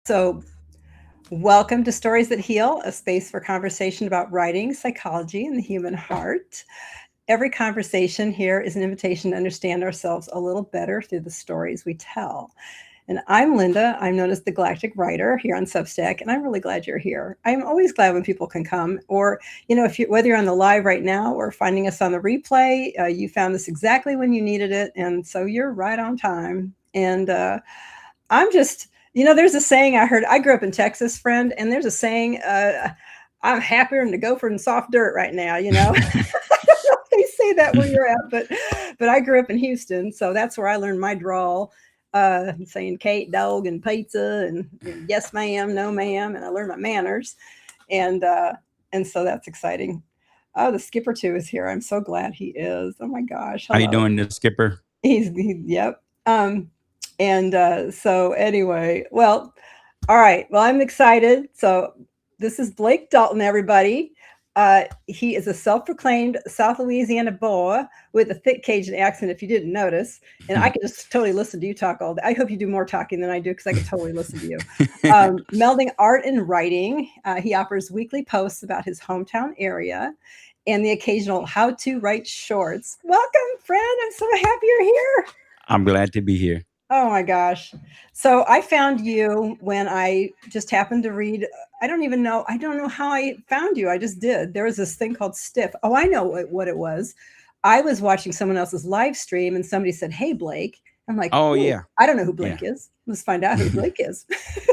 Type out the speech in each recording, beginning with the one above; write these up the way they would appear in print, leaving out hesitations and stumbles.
So, welcome to Stories That Heal, a space for conversation about writing, psychology, and the human heart. Every conversation here is an invitation to understand ourselves a little better through the stories we tell. And I'm Linda. I'm known as the Galactic Writer here on Substack, and I'm really glad you're here. I'm always glad when people can come, or if you whether you're on the live right now or finding us on the replay, you found this exactly when you needed it, and so you're right on time. And I'm just, there's a saying I heard. I grew up in Texas, friend, and there's a saying, I'm happier to go for in soft dirt right now, I don't know if they say that where you're at, but I grew up in Houston, so that's where I learned my drawl, saying Kate, dog, and pizza, and yes, ma'am, no, ma'am, and I learned my manners, and and so that's exciting. Oh, the skipper too is here. I'm so glad he is. Oh my gosh, How you hello. doing, the skipper? Yep. And so anyway, well, all right. Well, I'm excited. So this is Blake Dalton, everybody. He is a self-proclaimed South Louisiana boy with a thick Cajun accent, if you didn't notice. And I could just totally listen to you talk all day. I hope you do more talking than I do because I could totally listen to you. Melding art and writing, he offers weekly posts about his hometown area and the occasional how-to write shorts. Welcome, friend. I'm so happy you're here. I'm glad to be here. Oh my gosh. So I found you when I just happened to read. I don't even know. I don't know how I found you. I just did. There was this thing called Stiff. Oh, I know what it was. I was watching someone else's live stream and somebody said, "Hey, Blake." I'm like, Oh "Ooh, yeah, I don't know who yeah, Blake is. Let's find out who Blake is."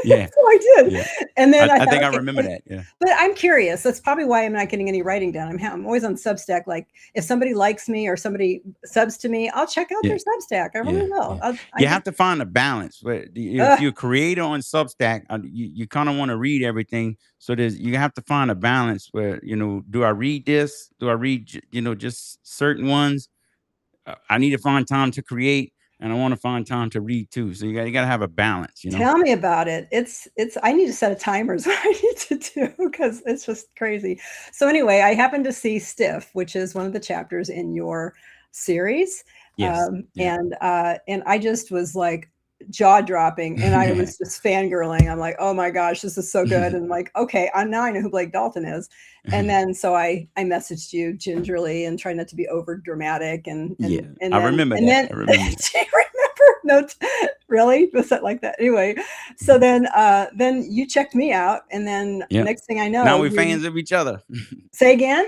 yeah, So I did. yeah. And then I, I I thought, think I okay, remember that. Yeah, but I'm curious. That's probably why I'm not getting any writing done. I'm always on Substack. Like if somebody likes me or somebody subs to me, I'll check out yeah, their Substack. I yeah, really will. yeah. I You just, have to find a balance. But if uh, you're a creator on Substack, you kind of want to read everything. So you have to find a balance where do I read this? Do I read just certain ones? I need to find time to create, and I want to find time to read too. So you got to have a balance. Tell me about it. It's I need to set a timer is what I need to do because it's just crazy. So anyway, I happened to see Stiff, which is one of the chapters in your series. Yes. Yeah. And I just was like jaw dropping and I Yeah. was just fangirling. I'm like, oh my gosh, this is so good. And I'm like, okay, now I know who Blake Dalton is. And then so I messaged you gingerly and tried not to be over dramatic Yeah. and I then remember and that. then I do remember that. you remember? No, really? Was it like that? Anyway, so then you checked me out, and then Yeah. next thing I Now know, we're you fans of each other. say again.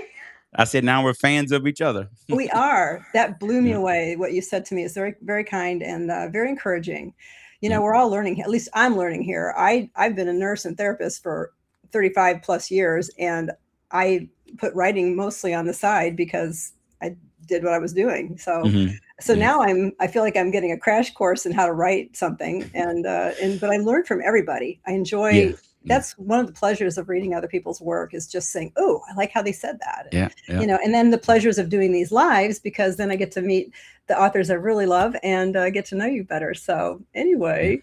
I said now we're fans of each other. We are. That blew me Yeah. away. What you said to me is very, very kind and very encouraging. Yeah. We're all learning. At least I'm learning here. I've been a nurse and therapist for 35 plus years, and I put writing mostly on the side because I did what I was doing. Hmm. So Yeah. now I feel like I'm getting a crash course in how to write something, and but I learned from everybody. I Yeah. enjoy. Yeah. That's one of the pleasures of reading other people's work is just saying, "Oh, I like how they said that," Yeah. Yeah. and then the pleasures of doing these lives because then I get to meet the authors I really love and get to know you better. So Yeah. anyway,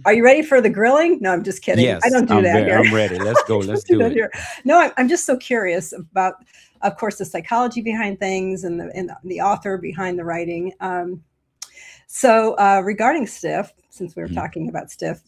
are you ready for the grilling? No, I'm just kidding. I Yes. don't do that here. I'm ready. Let's go. I Let's don't do do that it. here. No, I'm just so curious about, of course, the psychology behind things and the author behind the writing. So regarding Stiff, since we were Mhm. talking about Stiff,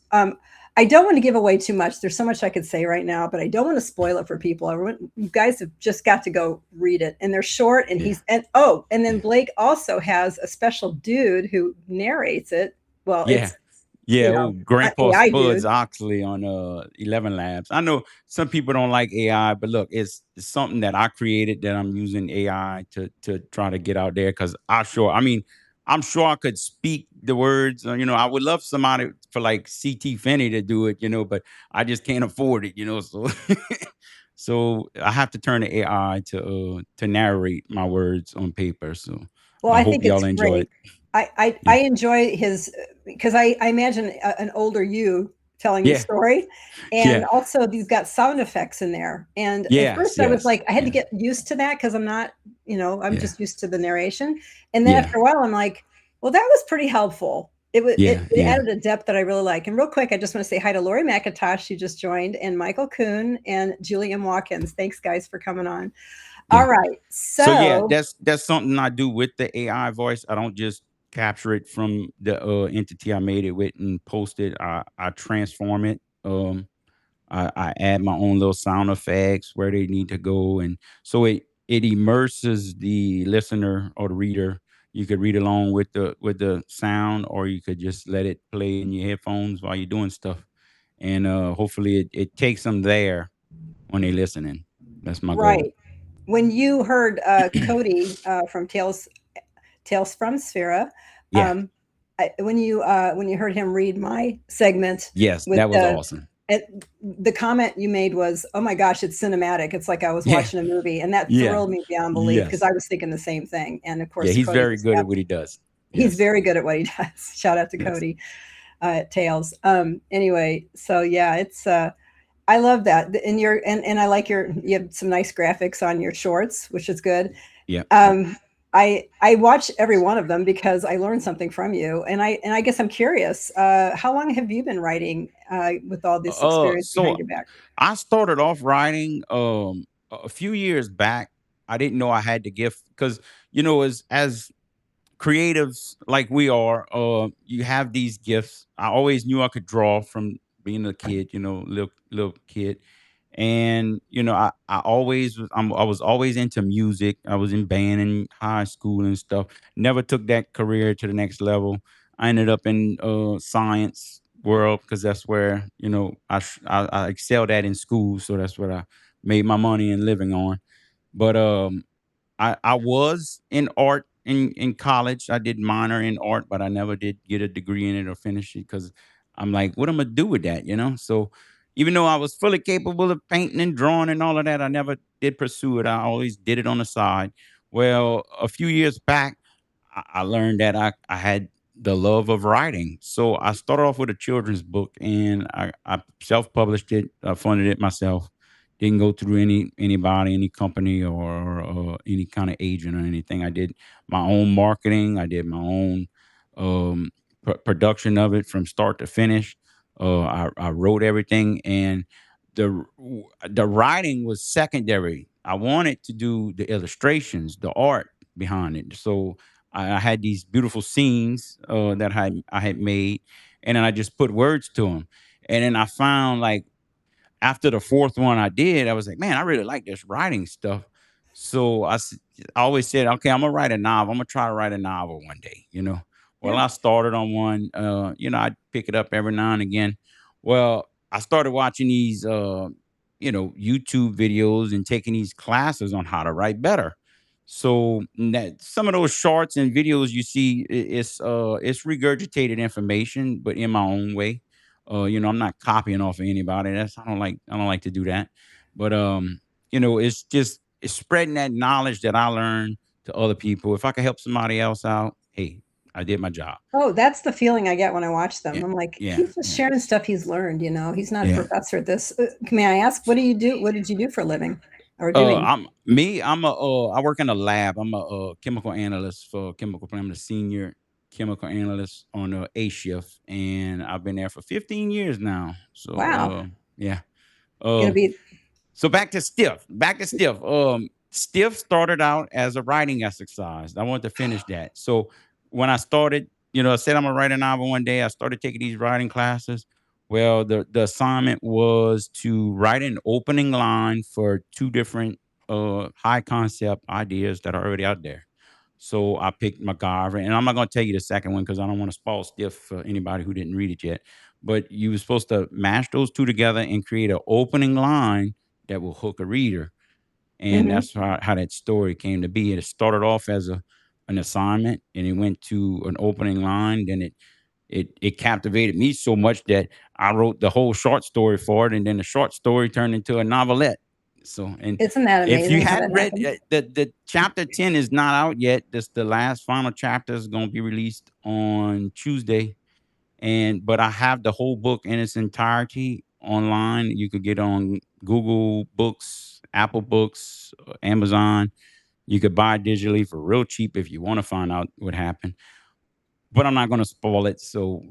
I don't want to give away too much. There's so much I could say right now, but I don't want to spoil it for people. You guys have just got to go read it, and they're short. And Yeah. and then Yeah. Blake also has a special dude who narrates it. Well, Yeah. it's Yeah. Oh, an Grandpa AI Spuds dude. Oxley on 11 Labs. I know some people don't like AI, but look, it's something that I created that I'm using AI to try to get out there because I mean, I'm sure I could speak the words. I would love somebody for like CT Finney to do it, but I just can't afford it, so so I have to turn to AI to narrate my words on paper. So Well, I I hope think it's y'all enjoy great. it. I Yeah. enjoy his because I imagine an older you telling the Yeah. story, and Yeah. also these got sound effects in there. And at Yes. first, I was Yes. like, I had to Yes. get used to that because I'm not, I'm Yeah. just used to the narration. And then Yeah. after a while, I'm like, well, that was pretty helpful. Yeah. It Yeah. added a depth that I really like. And real quick, I just want to say hi to Lori McIntosh, who just joined, and Michael Kuhn and Julie M. Watkins. Thanks, guys, for coming on. All Yeah. right, So yeah, so that's something I do with the AI voice. I don't just capture it from the entity I made it with and post it. I transform it I add my own little sound effects where they need to go, and so it immerses the listener or the reader. You could read along with the sound, or you could just let it play in your headphones while you're doing stuff, and hopefully it takes them there when they're listening. That's my goal. Right. When you heard Cody from Tales from Sphera, Yeah. um, when you heard him read my segment Yes, with that was awesome. the comment you made was, "Oh my gosh, it's cinematic. It's like I was Yeah. watching a movie," and that Yeah. thrilled me beyond belief because Yes. I was thinking the same thing. And of Yeah. course, He's Cody very just good at got what he does. he's Yes. very good at what he does. Shout out to Yes. Cody at Tales. Anyway, so yeah, it's I love that, and and I like you have some nice graphics on your shorts, which is good. Yep. Yep. Um, I watch every one of them because I learned something from you, and I guess I'm curious. How long have you been writing with all this experience So behind your back? I started off writing a few years back. I didn't know I had the gift because as creatives like we are, you have these gifts. I always knew I could draw from being a kid, little kid. And I was always into music. I was in band in high school and stuff. Never took that career to the next level. I ended up in science world because that's where I excelled at in school. So that's what I made my money and living on. But I was in art in college. I did minor in art, but I never did get a degree in it or finish it because I'm like, what am I do with that? So even though I was fully capable of painting and drawing and all of that, I never did pursue it. I always did it on the side. Well, a few years back, I learned that I had the love of writing. So I started off with a children's book and I self-published it. I funded it myself. Didn't go through anybody, any company or any kind of agent or anything. I did my own marketing. I did my own um, production of it from start to finish. I wrote everything, and the writing was secondary. I wanted to do the illustrations, the art behind it. So I had these beautiful scenes that I had made, and then I just put words to them. And then I found like after the fourth one I did, I was like, man, I really like this writing stuff. So I always said, okay, I'm gonna write a novel. I'm gonna try to write a novel one day. Well, Yeah. I started on one. I'd pick it up every now and again. Well, I started watching these, YouTube videos and taking these classes on how to write better. So some of those shorts and videos you see, it's regurgitated information, but in my own way. I'm not copying off of anybody. I don't like to do that. But it's spreading that knowledge that I learned to other people. If I could help somebody else out, hey, I did my job. Oh, that's the feeling I get when I watch them. Yeah, I'm like, yeah, he's just yeah, sharing stuff he's learned. He's not a yeah. professor at this. May I ask, what do you do? What did you do for a living or doing? I work in a lab. I'm a chemical analyst for chemical plant. I'm the senior chemical analyst on a A shift, and I've been there for 15 years now. So Wow, yeah. gonna Uh, be So back to stiff. Back to stiff. Stiff started out as a writing exercise. I wanted to finish that. So when I started, I said I'm gonna write a novel one day. I started taking these writing classes. Well, the assignment was to write an opening line for two different high concept ideas that are already out there. So I picked MacGyver, and I'm not going to tell you the second one because I don't want to spoil Stiff for anybody who didn't read it yet. But you were supposed to mash those two together and create an opening line that will hook a reader, and mhm. that's how that story came to be. It started off as an assignment, and it went to an opening line. Then it captivated me so much that I wrote the whole short story for it, and then the short story turned into a novelette. So, and Isn't that if you amazing how that hadn't read happens? the chapter 10 is not out yet. This the last final chapter is going to be released on Tuesday, and but I have the whole book in its entirety online. You could get on Google Books, Apple Books, Amazon. You could buy it digitally for real cheap if you want to find out what happened. But I'm not going to spoil it, so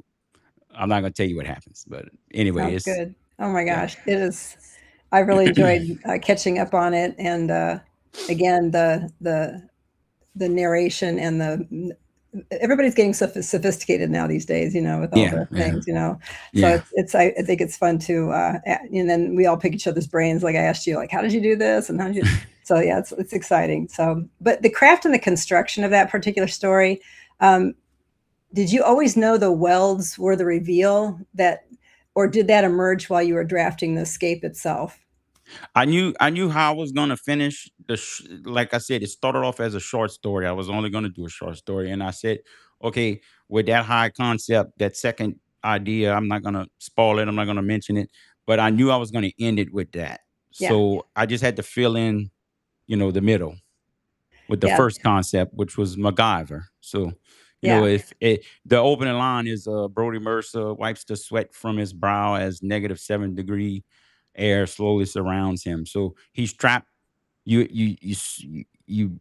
I'm not going to tell you what happens. But anyway, Sounds it's good. Oh my yeah. gosh, it is. I really enjoyed catching up on it, and again, the narration and everybody's getting so sophisticated now these days, with all Yeah, the yeah, things, So yeah. I think it's fun to, and then we all pick each other's brains. Like I asked you, like, how did you do this? And how did you, so yeah, it's exciting. So, but the craft and the construction of that particular story, um, did you always know the welds were the reveal that, or did that emerge while you were drafting the escape itself? I knew how I was gonna finish like I said, it started off as a short story. I was only gonna do a short story, and I said, okay, with that high concept, that second idea, I'm not gonna spoil it. I'm not gonna mention it, but I knew I was gonna end it with that. Yeah, So I just had to fill in, the middle with the yeah, first concept, which was MacGyver. So, yeah, if the opening line is Brody Mercer wipes the sweat from his brow as -7 degree air slowly surrounds him. So he's trapped. You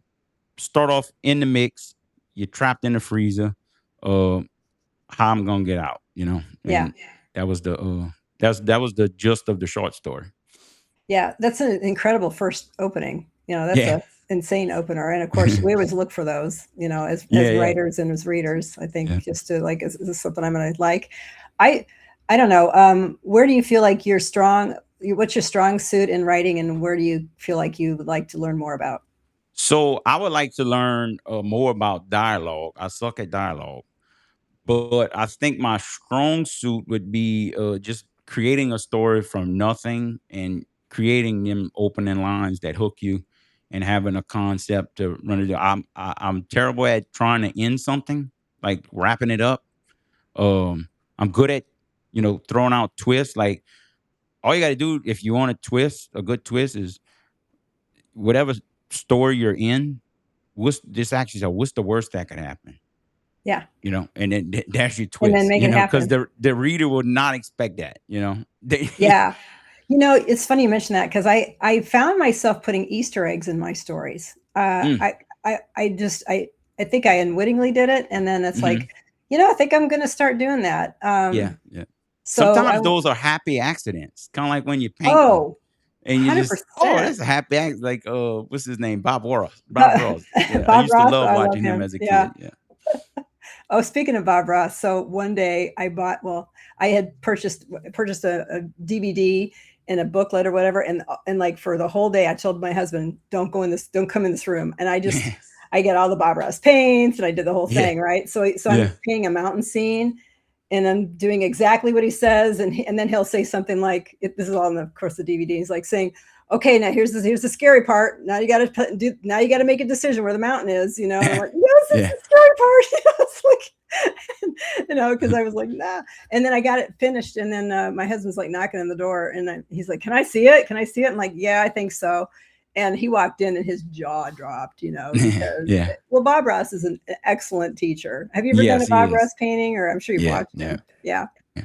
start off in the mix. You're trapped in the freezer. Uh, how I'm gonna get out? yeah. And that was the gist of the short story. Yeah, that's an incredible first opening. That's Yeah, a insane opener, and of course, we always look for those. As yeah, yeah, writers and as readers, I think yeah. just to like, is this something I'm going to like? I I don't know. Where do you feel like you're strong? What's your strong suit in writing, and where do you feel like you would like to learn more about? So I would like to learn more about dialogue. I suck at dialogue, but I think my strong suit would be just creating a story from nothing and creating them opening lines that hook you, and having a concept to run it. I'm terrible at trying to end something, like wrapping it up. I'm good at throwing out twists. Like, all you got to do if you want a twist, a good twist, is whatever story you're in. What's the worst that could happen? Yeah, And then that's your and then twist, make it because happen. the reader will not expect that. They, Yeah. It's funny you mention that because I found myself putting Easter eggs in my stories. mm, I think I unwittingly did it, and then it's mhm. like, I think I'm going to start doing that. Yeah, yeah. So Sometimes those are happy accidents, kind of like when you're painting oh, and you just, oh, 100%. that's a happy accident. Like, what's his name? Bob Ross. Bob Ross. Yeah, I Bob used to Ross, love I love watching him him. as a Yeah. kid. Yeah. Oh, speaking of Bob Ross, so one day I had purchased a DVD and a booklet or whatever, and like for the whole day, I told my husband, don't come in this room," and I get all the Bob Ross paints, and I did the whole Yeah. thing, right? So I'm Yeah. painting a mountain scene, and I'm doing exactly what he says, and then he'll say something like, "This is all in the of course the DVD." He's like saying, "Okay, now here's the scary part. Now you got to make a decision where the mountain is." And I'm like, "Yes, it's Yeah. the scary part." It's like, because I was like, "Nah." And then I got it finished, and then my husband's like knocking on the door, and he's like, "Can I see it? Can I see it?" I'm like, "Yeah, I think so." And he walked in, and his jaw dropped, because Yeah. well, Bob Ross is an excellent teacher. Have you ever done a Yes, he Bob Ross is. painting, or I'm sure you've Yeah. watched Yeah. him? Yeah, Yeah.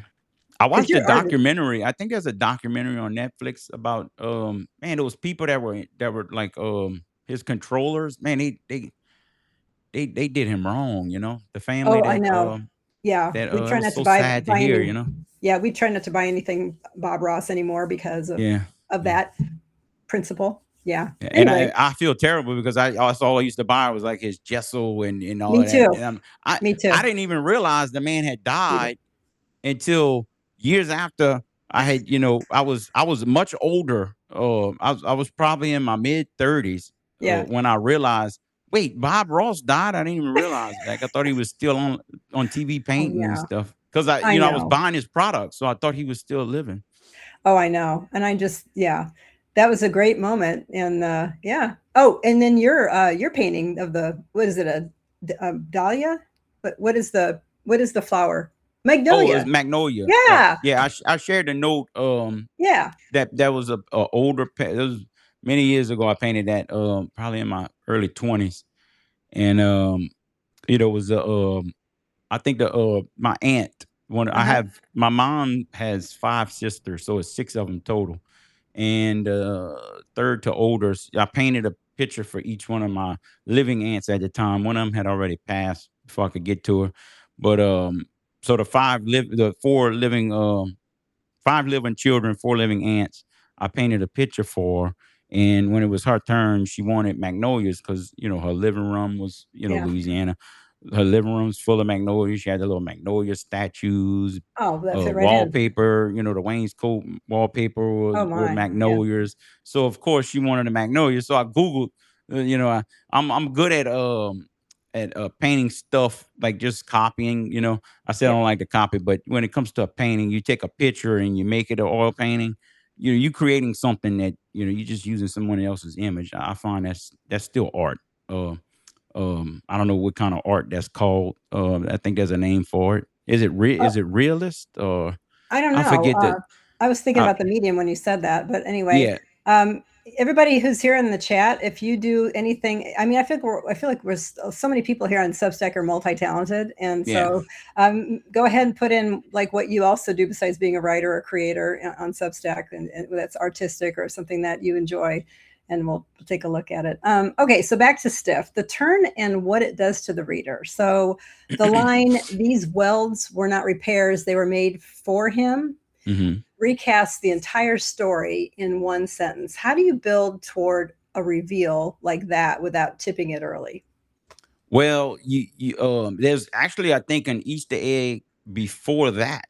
I because watched a you're artist. documentary. I think there's a documentary on Netflix about man, those people that were like his controllers. Man, they did him wrong, the family Oh, I know. Yeah, we it try was not to so buy sad to buy hear, any. Yeah, we try not to buy anything Bob Ross anymore because of Yeah. Yeah. that principle. Yeah. Yeah, and Anyway, I feel terrible because that's all I used to buy was like his gesso and all me of that. too. And Me I too. didn't even realize the man had Me too. died until years after. I was much older. I was probably in my mid 30s Yeah. when I realized, wait, Bob Ross died. I didn't even realize. Like, I thought he was still on TV Oh, painting and yeah. stuff because I I you know I was know. buying his products, so I thought he was still living. Oh, I know. And yeah, that was a great moment. And yeah. Oh, and then your painting of what is it, a dahlia? But what is the flower? Oh, it was Magnolia. Magnolia. Yeah. Yeah, I shared a note. Yeah. That was a older. It was many years ago. I painted that. Probably in my early 20s, and it was I think my aunt. Uh-huh. My mom has 5 sisters, so it's 6 of them total, and third to older. I painted a picture for each one of my living aunts at the time. One of them had already passed before I could get to her, but so the 5 living children, 4 living aunts. I painted a picture for her, and when it was her turn, she wanted magnolias because her living room was Yeah. Louisiana. her living room's full of magnolias. She had the little magnolia statues, Oh, that fit right in. wallpaper. The wainscot wallpaper Oh were my, yeah. magnolias. So of course she wanted a magnolia. So I googled. I'm good at painting stuff, like just copying. I said I Yeah. don't like to copy, but when it comes to a painting, you take a picture and you make it an oil painting. You creating something that you're just using someone else's image. I find that's still art. Uh, I don't know what kind of art that's called. I think there's a name for it. Oh, Is it realist, or I don't I know. forget the I was thinking uh, about the medium when you said that, but anyway, yeah, um, everybody who's here in the chat, if you do anything, I mean, I feel like so many people here on Substack are multi-talented, and yeah. so go ahead and put in like what you also do besides being a writer or creator on Substack, and that's artistic or something that you enjoy, and we'll take a look at it. Okay, so back to Stiff, the turn and what it does to the reader. So the line, "These welds were not repairs, they were made for him," hmm recasts the entire story in one sentence. How do you build toward a reveal like that without tipping it early? Well, there's actually, I think, an Easter egg before that.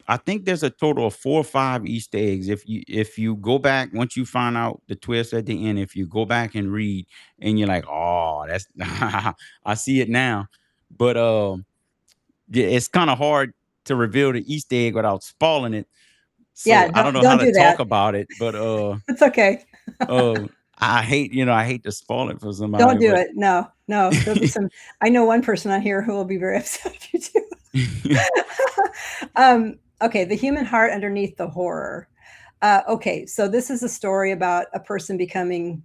I think there's a total of 4 or 5 Easter eggs. If you go back, once you find out the twist at the end, if you go back and read, and you're like, oh, that's I see it now. But yeah, it's kind of hard to reveal the Easter egg without spoiling it. Yeah, So I don't know how don't to do talk that. about it, but It's okay. I hate to spoil it for somebody, Don't do but it. No, no. There'll be some. I know one person on here who will be very upset if you do. Okay, the human heart underneath the horror. Okay, so this is a story about a person becoming,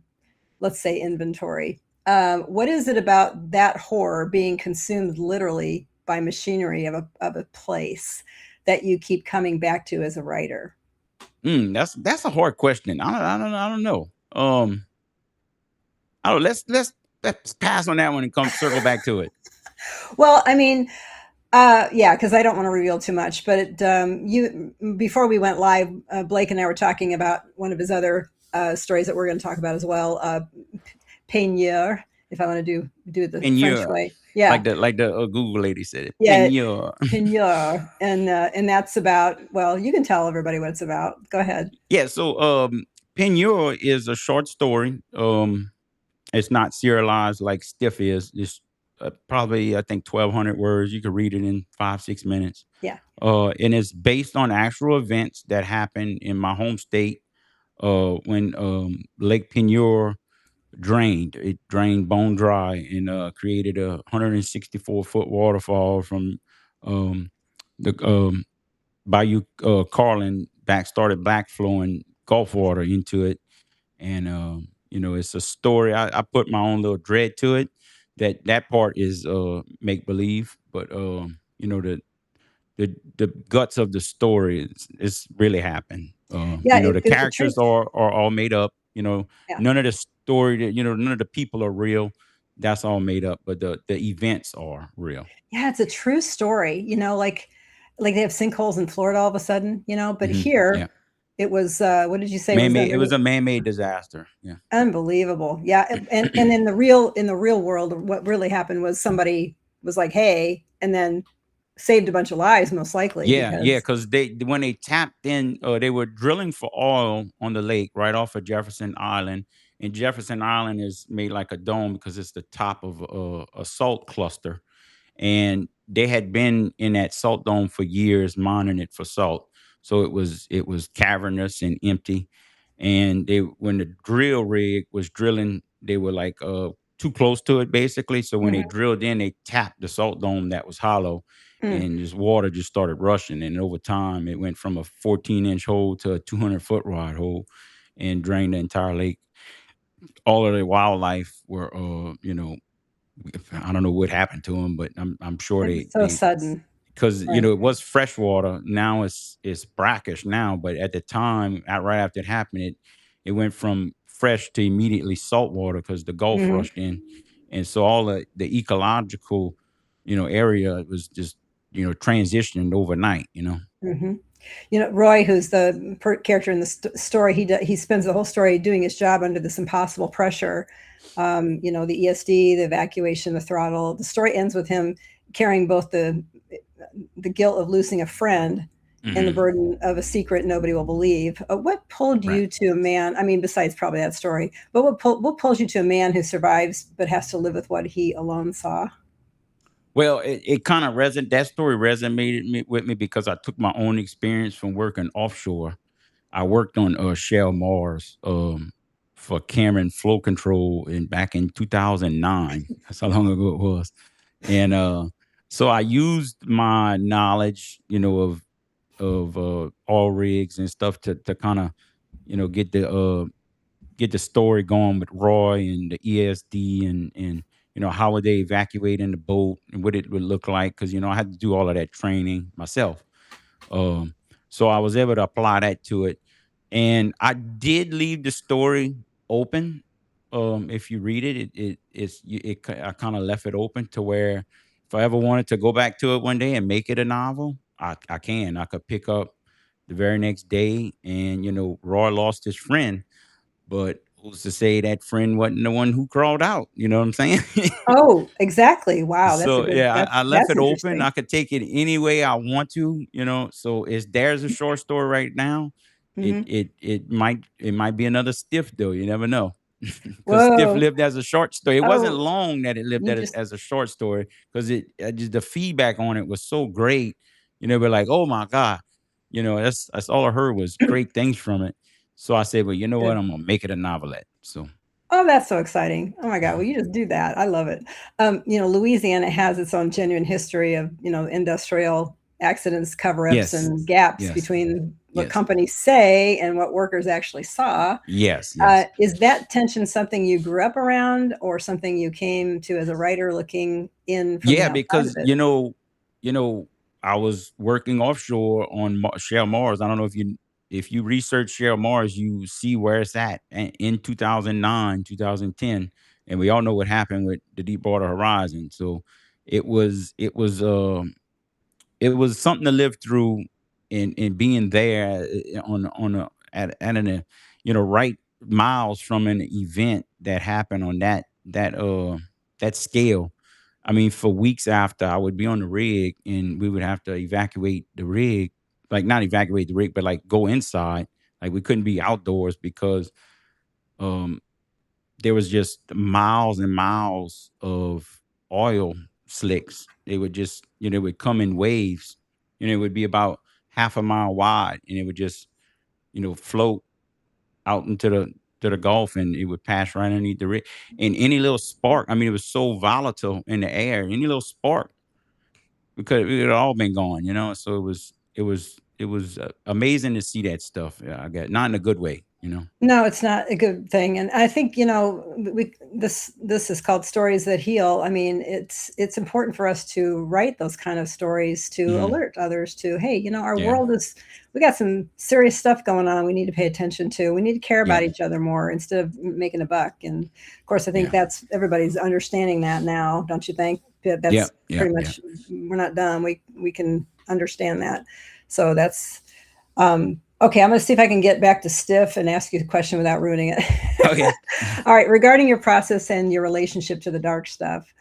let's say, inventory. What is it about that horror being consumed literally by machinery of a place that you keep coming back to as a writer? That's a hard question. I don't know. I don't. Let's pass on that one and come circle back to it. Well, I mean, yeah, because I don't want to reveal too much. But you, before we went live, Blake and I were talking about one of his other stories that we're going to talk about as well. Peigneur, if I want to do it the French Peigneur, way. Yeah, like the Google lady said it. yeah, Peigneur. Peigneur, and that's about. Well, you can tell everybody what it's about. Go ahead. Yeah. So Peigneur is a short story. It's not serialized like Stiff is. It's probably, I think, 1,200 words. You could read it in 5 6 minutes. Yeah. And it's based on actual events that happened in my home state when Lake Peigneur drained. It drained bone dry and created a 164-foot waterfall from um, the Bayou Carlin started back flowing Gulf water into it. And it's a story. I put my own little dread to it. That part is make believe, but the guts of the story is really happened. Yeah, The it's a true. characters are all made up. Yeah, None of the story that none of the people are real. That's all made up, but the events are real. yeah, it's a true story. Like they have sinkholes in Florida all of a sudden. But Yeah, here it was. What did you say man was made. It was underneath? a man made disaster. Yeah. Unbelievable. Yeah, and in the real world, what really happened was somebody was like, "Hey," and then saved a bunch of lives, most likely Yeah, because. because when they tapped in, they were drilling for oil on the lake right off of Jefferson Island, and Jefferson Island is made like a dome because it's the top of a salt cluster, and they had been in that salt dome for years, mining it for salt. So it was cavernous and empty, and they when the drill rig was drilling, they were like too close to it basically. So when they Mhm. drilled in, they tapped the salt dome that was hollow, Mm. and just water just started rushing. And over time, it went from a 14-inch hole to a 200-foot wide hole, and drained the entire lake. All of the wildlife were, I don't know what happened to them, but I'm sure It was so sudden, because right? it was fresh water. Now it's brackish now, but at the time, right after it happened, it went from fresh to immediately salt water because the Gulf Mhm, rushed in, and so all the ecological, area was just transitioned overnight. mhm. Roy, who's the character in the story, he spends the whole story doing his job under this impossible pressure. The ESD, the evacuation, the throttle. The story ends with him carrying both the guilt of losing a friend and the Hmm. burden of a secret nobody will believe. What pulled Right. you to a man? I mean, besides probably that story, but what pulls you to a man who survives but has to live with what he alone saw? Well, it kind of that story resonated with me because I took my own experience from working offshore. I worked on Shell Mars for Cameron Flow Control in back in 2009. That's how long ago it was. And so I used my knowledge, of oil rigs and stuff to kind of, get the story going with Roy and the ESD and how would they evacuate in the boat and what it would look like because I had to do all of that training myself. Um, so I was able to apply that to it, and I did leave the story open. If you read it, I kind of left it open to where if I ever wanted to go back to it one day and make it a novel, I can. I could pick up the very next day, and Roy lost his friend, but who's to say that friend wasn't the one who crawled out? You know what I'm saying? Oh, exactly. Wow, that's a So good. yeah, I left That's it open. interesting. I could take it any way I want to. So it's there's a short story right now. It Hmm. it it might be another Stiff though. You never know, because Stiff Whoa. lived as a short story. It wasn't Oh, long that it lived you as, just. as a short story because just the feedback on it was so great. We're like, oh my god, that's all I heard was great things from it. So I said, well, you know what, Good. I'm gonna make it a novelette. So Oh, that's so exciting. Oh my God. Well, you just do that. I love it. Louisiana has its own genuine history of, industrial accidents, cover-ups, yes, and gaps yes, between what yes, companies say and what workers actually saw. yes, yes. Is that tension something you grew up around or something you came to as a writer looking in from the Yeah, outside of because it? I was working offshore on Shell Mars. I don't know if you research Shell Mars, you see where it's at in 2009, 2010, and we all know what happened with the Deepwater Horizon. So it was something to live through in being there on a at an right miles from an event that happened on that scale. I mean, for weeks after, I would be on the rig and we would have to evacuate the rig, like not evacuate the rig, but like go inside. Like we couldn't be outdoors because um there was just miles and miles of oil slicks. They would just, it would come in waves. It would be about half a mile wide and it would just, float out into the Gulf and it would pass right underneath the rig. And any little spark, I mean, it was so volatile in the air, any little spark, we could all been gone. So it was amazing to see that stuff. Yeah, I guess not in a good way. No, it's not a good thing, and I think, we this is called Stories That Heal. I mean, it's important for us to write those kind of stories to Hmm. alert others to, "Hey, our Yeah. world is we got some serious stuff going on we need to pay attention to. We need to care Yeah. about each other more instead of making a buck," and, of course, I think Yeah. that's everybody's understanding that now, don't you think? Yeah. That's Yeah. pretty Yeah. much we're not done. We can understand that. So okay, I'm gonna see if I can get back to Stiff and ask you the question without ruining it. Okay. All right, regarding your process and your relationship to the dark stuff,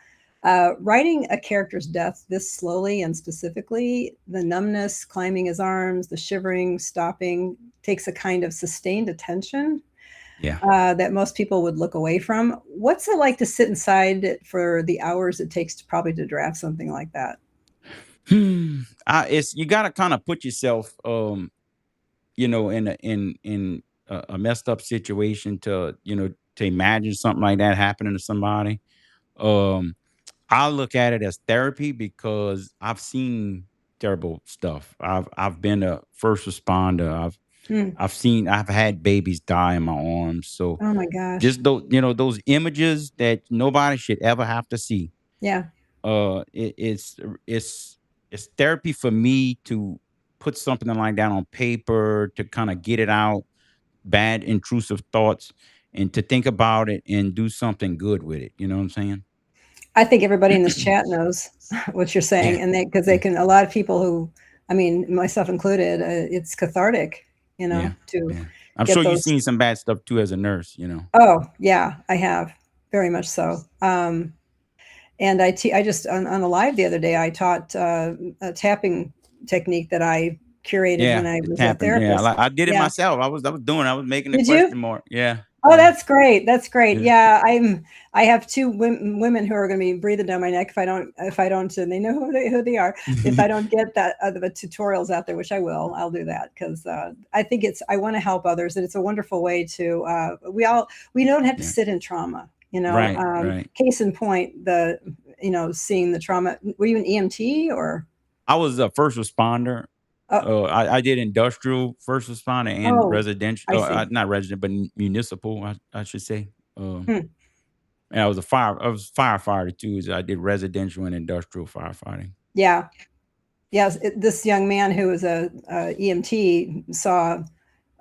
writing a character's death this slowly and specifically, the numbness, climbing his arms, the shivering, stopping, takes a kind of sustained attention Yeah. that most people would look away from. What's it like to sit inside it for the hours it takes to probably to draft something like that? It's you got to kind of put yourself, in a messed up situation to imagine something like that happening to somebody. Um, I look at it as therapy because I've seen terrible stuff. I've been a first responder. Hmm. I've had babies die in my arms. So Oh my gosh. just those images that nobody should ever have to see. Yeah. It's therapy for me to put something like that on paper to kind of get it out, bad intrusive thoughts, and to think about it and do something good with it. You know what I'm saying? I think everybody in this chat knows what you're Yeah. saying, and they because they Yeah. can. A lot of people who I mean, myself included, it's cathartic, Yeah, to yeah. I'm get sure you've those. seen some bad stuff too as a nurse, you know? Oh, yeah, I have, very much so. And I just on a live the other day, I taught a tapping technique that I curated when Yeah, I the was a tapping. Yeah, therapist. like I did it Yeah. myself. I was making a Did you? question mark. Yeah, Oh, yeah, that's great. That's great. yeah. Yeah, I have two women who are going to be breathing down my neck if I don't, and they know who they are. If I don't get that the tutorials out there, which I will, I'll do that because I think I want to help others, and it's a wonderful way to. We don't have to Yeah. sit in trauma. Right, right. Case in point, seeing the trauma. Were you an EMT or? I was a first responder. Oh, I did industrial first responder and oh, residential, I see. not resident, but municipal, I should say. Hmm. And I was firefighter too. So I did residential and industrial firefighting. Yeah. Yes, this young man who was a EMT saw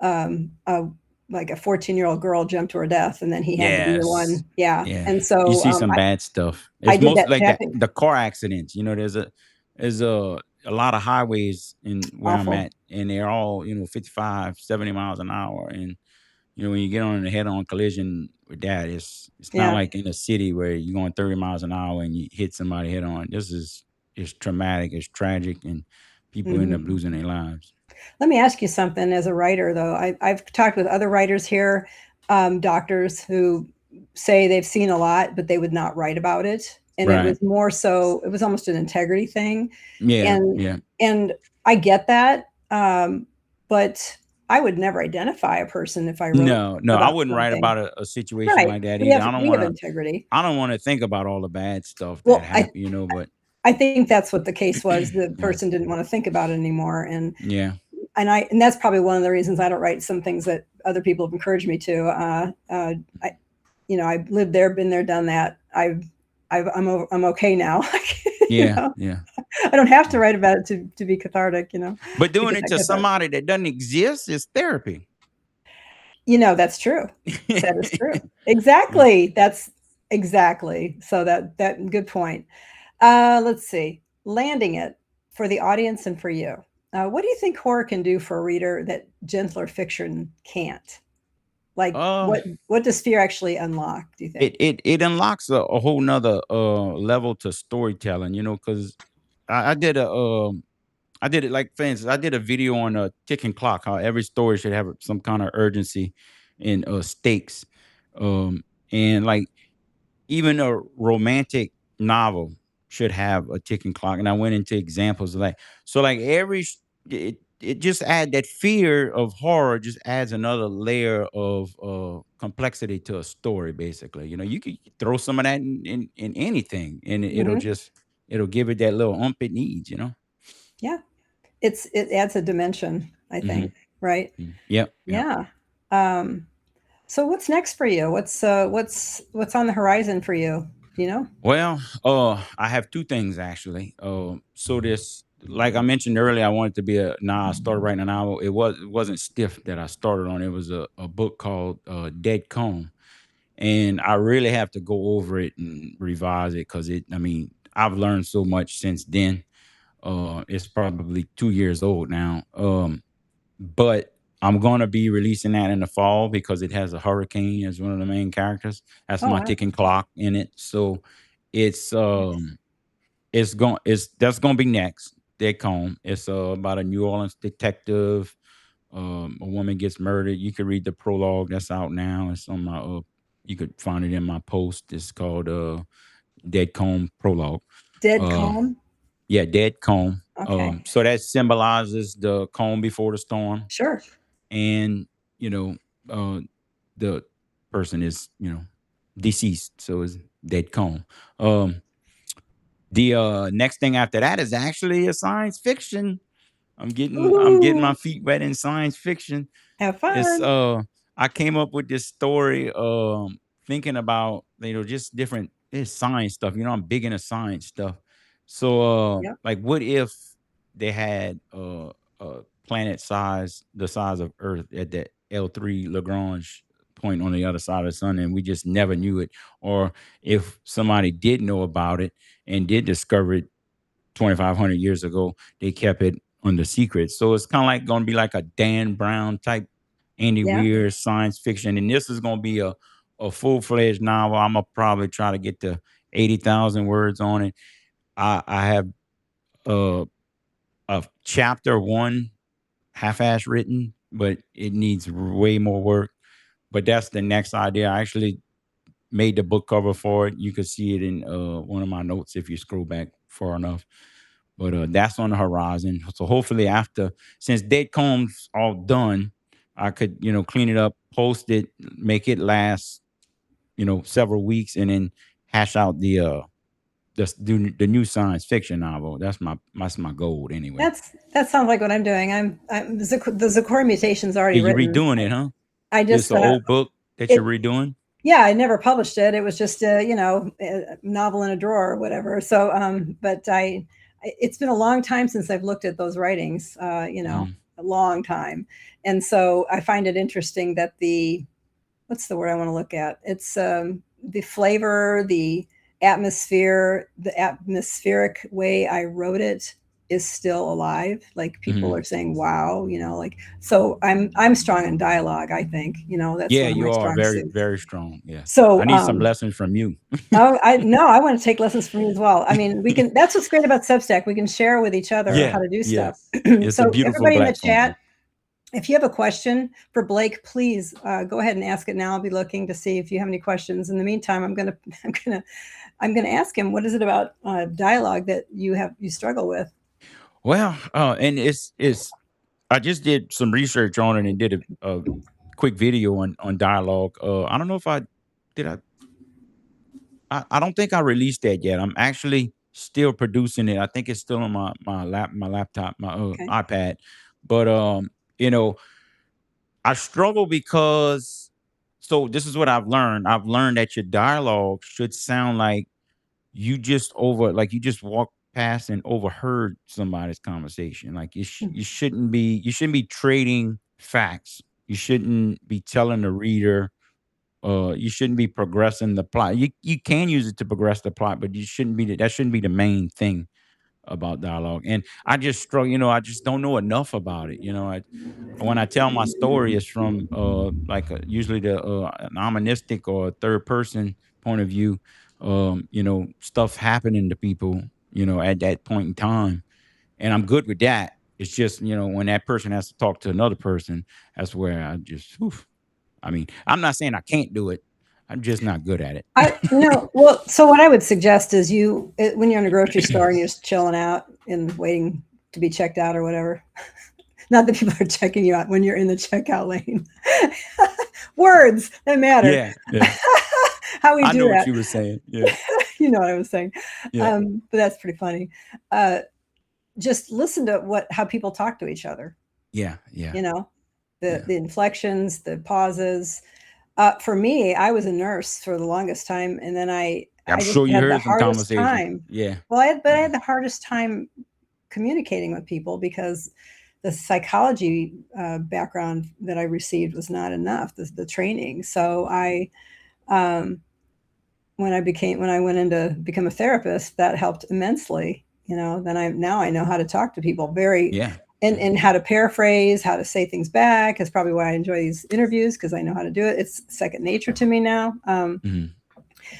a like a 14-year-old girl jump to her death, and then he had to be the Yes. one. Yeah, Yeah. and You so see some bad stuff. I It's did most that like tapping. the car accidents. There's a lot of highways in where I'm Awful. at, and they're all, 55, 70 miles an hour. And when you get on a head-on collision with that, it's not Yeah. like in a city where you're going 30 miles an hour and you hit somebody head-on. This is It's traumatic, it's tragic, and people end up Mhm. losing their lives. Let me ask you something as a writer, though. I've talked with other writers here, doctors who say they've seen a lot, but they would not write about it. And it Right. was more so, it was almost an integrity thing. Yeah, And yeah. and I get that, but I would never identify a person if I wrote No, no, I about wouldn't write something. about a situation Right. like that We either. have we have integrity. I don't wanna think about all the bad stuff that Well, happened, but I think that's what the case was. The yeah. person didn't want to think about it anymore, and Yeah. and that's probably one of the reasons I don't write some things that other people have encouraged me to. I've lived there, been there, done that. I'm okay now. you Yeah, know, yeah. I don't have to write about it to be cathartic. But To doing get it that to cathartic. somebody that doesn't exist is therapy. That's true. That is true. Yeah. Exactly. That's exactly. So that good point. Let's see. Landing it for the audience and for you. What do you think horror can do for a reader that gentler fiction can't? Like, Uh, what does fear actually unlock, do you think? it unlocks a whole nother level to storytelling, because I did I did it, like, for instance, I did a video on a ticking clock, how every story should have some kind of urgency and stakes. And like, even a romantic novel should have a ticking clock. And I went into examples of that. So like it just add that fear of horror just adds another layer of complexity to a story. Basically, you could throw some of that in anything, and Mhm. it'll give it that little it needs. Yeah. It adds a dimension, I Hmm. think, right? Yep, yep. Yeah. Um, so what's next for you? What's on the horizon for you? Do you know? Well, I have two things actually. So this, like I mentioned earlier, I wanted to be I started writing a novel. It wasn't Stiff that I started on. It was a book called Dead Comb, and I really have to go over it and revise it because I mean, I've learned so much since then. It's probably 2 years old now. But I'm gonna be releasing that in the fall because it has a hurricane as one of the main characters. That's Oh, my wow. ticking clock in it. So it's Nice. it's that's gonna be next. Dead Comb. It's about a New Orleans detective. A woman gets murdered. You can read the prologue. That's out now. It's on my you could find it in my post. It's called Dead Comb Prologue. Dead Uh calm? yeah, Dead Comb. Okay. So that symbolizes the calm before the storm. Sure. And you know uh the person is deceased, so it's dead calm. The next thing after that is actually a science fiction. I'm getting my Ooh, feet wet in science fiction. have It's fun. I came up with this story thinking about just different science stuff. I'm big into science stuff. So Yep. like, what if they had a planet the size of Earth at that L3 Lagrange point on the other side of the sun, and we just never knew it? Or if somebody did know about it and did discover it 2,500 years ago, they kept it on the secrets. So it's kind of like going to be like a Dan Brown type, Andy Yeah. Weir science fiction, and this is going to be a full fledged novel. I'm gonna probably try to get to 80,000 words on it. I have uh, a chapter one half-ass written, but it needs way more work. But that's the next idea. I actually made the book cover for it. You could see it in one of my notes if you scroll back far enough. But that's on the horizon. So hopefully, after since Dead Combs all done, I could clean it up, post it, make it last several weeks, and then hash out the new science fiction novel. That's my goal anyway. That sounds like what I'm doing. I'm the Zecora mutation's already Yeah, you're written. redoing it, huh? I It's just an old book that you're it redoing. yeah, I never published it. It was just a novel in a drawer or whatever. So, but it's been a long time since I've looked at those writings. Mhm. A long time, and so I find it interesting that what's the word I want to look at? It's the flavor, the atmospheric way I wrote it is still alive. Like people Mhm. are saying, "Wow," like so. I'm strong in dialogue. I think that's Yeah, one of my you are strong very, suits. very strong. Yeah. I So, need some lessons from you. oh, I no, I want to take lessons from you as well. I mean, we can. That's what's great about Substack. We can share with each other how Yeah, to do stuff. yes. It's a So, beautiful everybody in the platform. chat, if you have a question for Blake, please go ahead and ask it now. I'll be looking to see if you have any questions. In the meantime, I'm gonna ask him. What is it about dialogue that you struggle with? Well, and it's I just did some research on it and did a quick video on dialogue. I don't know if I did. I don't think I released that yet. I'm actually still producing it. I think it's still on my laptop, my Okay. iPad. But you know, I struggle because so this is what I've learned. I've learned that your dialogue should sound like you just walked past and overheard somebody's conversation. Like Mhm. you shouldn't be trading facts. You shouldn't be telling the reader you shouldn't be progressing the plot. You can use it to progress the plot, but that shouldn't be the main thing about dialogue. And I just struggle, I just don't know enough about it. When I tell my story, it's from usually the an omonistic or a third person point of view. Stuff happening to people, at that point in time, and I'm good with that. It's just when that person has to talk to another person, that's where I just. Oof. I mean, I'm not saying I can't do it. I'm just not good at I no. Well, so what I would suggest is when you're in a grocery store and you're just chilling out and waiting to be checked out or whatever. Not that people are checking you out when you're in the checkout lane. Words that matter. Yeah, yeah. How we I do know what that. you were saying. Yeah, You know what I was saying. yeah, But that's pretty funny. Just listen to how people talk to each other. yeah, yeah, You know, yeah. the inflections, the pauses. For me, I was a nurse for the longest time, and then I'm I just sure you had the heard some hardest conversations. time. Yeah, Well, I yeah, had the hardest time communicating with people because the psychology background that I received was not enough. The training, so um, when I went in to become a therapist, that helped immensely. Then I know how to talk to people very yeah, yeah. and how to paraphrase, how to say things back. That's probably why I enjoy these interviews because I know how to do it. It's second nature to me now. Mhm.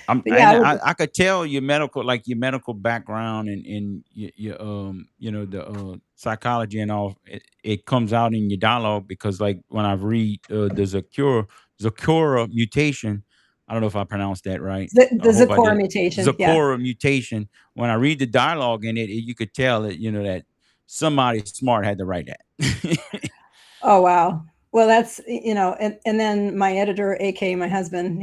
I'm But yeah, and I would. I could tell your medical background and your the psychology and all it comes out in your dialogue because like when I read the Zakura mutation, I don't know if I pronounced that right. The I hope I Zecora did. mutation, yeah. Zakura mutation. When I read the dialogue in it, you could tell that that somebody smart had to write that. Oh wow. Well, that's and then my editor, aka my husband,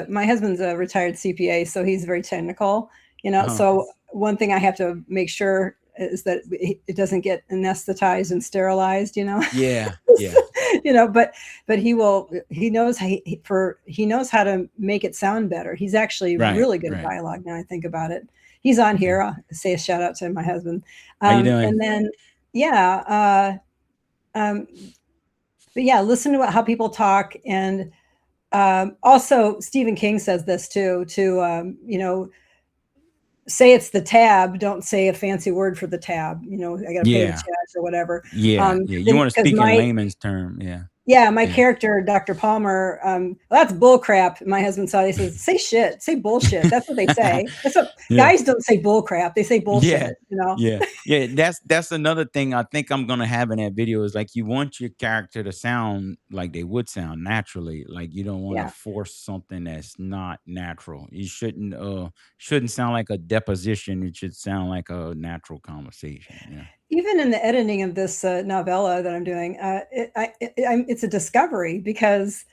my husband's a retired CPA, so he's very technical. Uh-huh. So one thing I have to make sure is that it doesn't get anesthetized and sterilized. Yeah, yeah. But he knows how to make it sound better. He's actually Right, really good at right. dialogue now I think about it. He's on Okay. here. I'll say a shout out to my husband. How you doing? And then yeah. Um, but yeah, listen to how people talk, and also Stephen King says this too. say it's the tab, don't say a fancy word for the tab. I got to pay the Yeah. charge or whatever. Yeah. Yeah. You want to Because speak in layman's term. Yeah. my Yeah. character, Dr. Palmer, well, that's bull crap. My husband saw it. He says, say shit, say bullshit. That's what they say. That's what Yeah. guys don't say bull crap. They say bullshit, Yeah. Yeah. That's another thing I think I'm gonna have in that video is like you want your character to sound like they would sound naturally. Like you don't want to Yeah. force something that's not natural. You shouldn't sound like a deposition. It should sound like a natural conversation. Yeah. Even in the editing of this novella that I'm doing, it's a discovery because,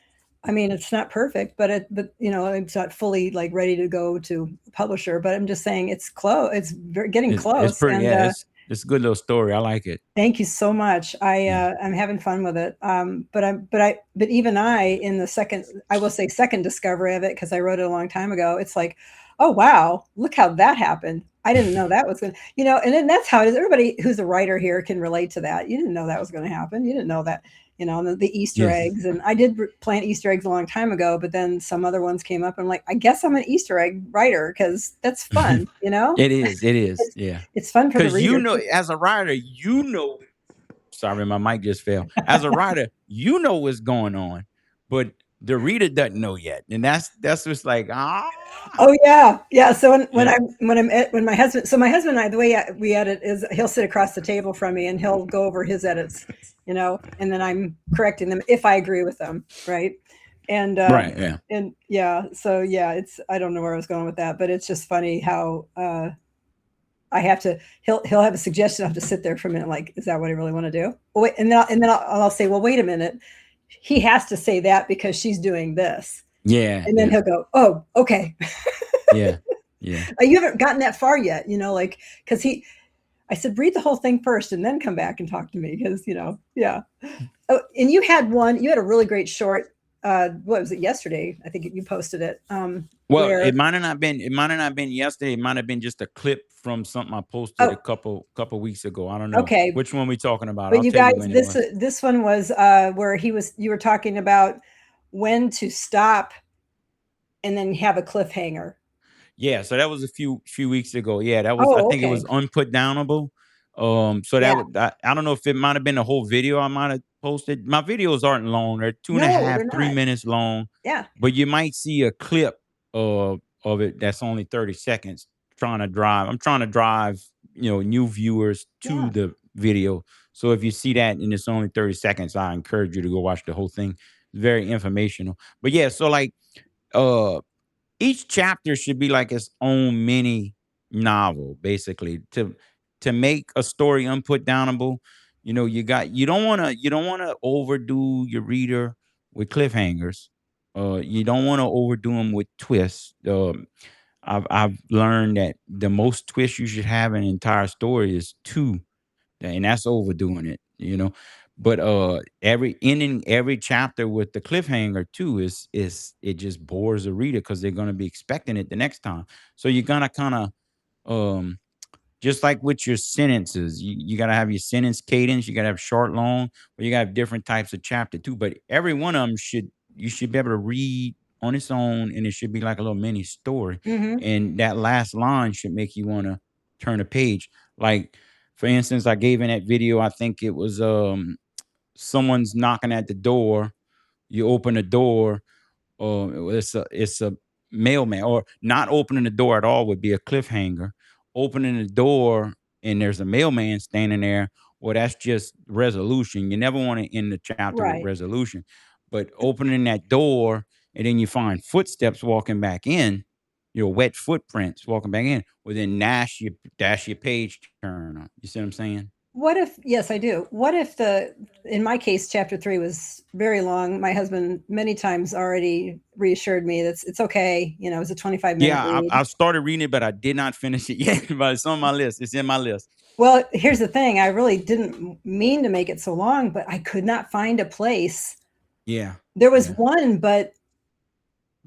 I mean, it's not perfect, but it's not fully like ready to go to publisher. But I'm just saying it's close. It's getting It's close, pretty. and Yeah. It's a good little story. I like it. thank you so much. Yeah. I'm having fun with it. But even I, in the second, I will say second discovery of it, because I wrote it a long time ago. It's like, oh wow, look how that happened. I didn't know that was going to, and then that's how it is. Everybody who's a writer here can relate to that. You didn't know that was going to happen. You didn't know that, the Easter Yeah. eggs. And I did plant Easter eggs a long time ago, but then some other ones came up and I'm like, I guess I'm an Easter egg writer because that's fun, It is. It is. It's, Yeah. it's fun for the Because reader. as a writer, sorry, my mic just fell. As a writer, you know what's going on, but the reader doesn't know yet, and that's just like Oh yeah, yeah. So yeah. when my husband, and I, the way we edit is he'll sit across the table from me and he'll go over his edits, and then I'm correcting them if I agree with them, right? And Right, yeah. and yeah, so yeah, I don't know where I was going with that, but it's just funny how I have to. He'll have a suggestion. I have to sit there for a minute, like, is that what I really want to do? Well, wait, and then I'll say, well, wait a minute. He has to say that because she's doing this. Yeah. And then he'll go, oh, okay. Yeah. Yeah. You haven't gotten that far yet, like, because I said, read the whole thing first and then come back and talk to me. Because, yeah. Oh, and you had a really great short. What was it, yesterday? I think you posted it. Well, it might have not been yesterday. It might have been just a clip from something I posted a couple weeks ago. I don't know. Okay. Which one we talking about? But I'll you tell guys, you when it was. this one was where you were talking about when to stop and then have a cliffhanger. Yeah, so that was a few weeks ago. Yeah, that was. I think it was unputdownable. So that I don't know if it might have been the whole video I might have posted. My videos aren't long; they're 2.5, 3 minutes long. Yeah, but you might see a clip of it that's only 30 seconds. I'm trying to drive new viewers to the video. So if you see that and it's only 30 seconds, I encourage you to go watch the whole thing. It's very informational. But yeah, so like each chapter should be like its own mini novel, basically. To make a story unputdownable, you don't want to overdo your reader with cliffhangers. You don't want to overdo them with twists. I've learned that the most twists you should have in an entire story is 2, and that's overdoing it. But ending every chapter with the cliffhanger too is it just bores the reader because they're gonna be expecting it the next time. So you're gonna kind of just like with your sentences, you gotta have your sentence cadence, you gotta have short, long, or you gotta have different types of chapter too. But every one of them you should be able to read on its own, and it should be like a little mini story. And that last line should make you want to turn a page. Like, for instance, I gave in that video, I think it was someone's knocking at the door. You open the door, or it's a mailman, or not opening the door at all would be a cliffhanger. Opening the door and there's a mailman standing there. Well, that's just resolution. You never want to end the chapter with right. resolution. But opening that door and then you find footsteps walking back in, wet footprints walking back in. Well, then dash your page turner. You see what I'm saying? What if, yes, I do. What if in my case, chapter 3 was very long. My husband many times already reassured me that it's okay. It was a 25-minute Yeah, read. I started reading it, but I did not finish it yet. But it's on my list. It's in my list. Well, here's the thing. I really didn't mean to make it so long, but I could not find a place. Yeah. There was one, but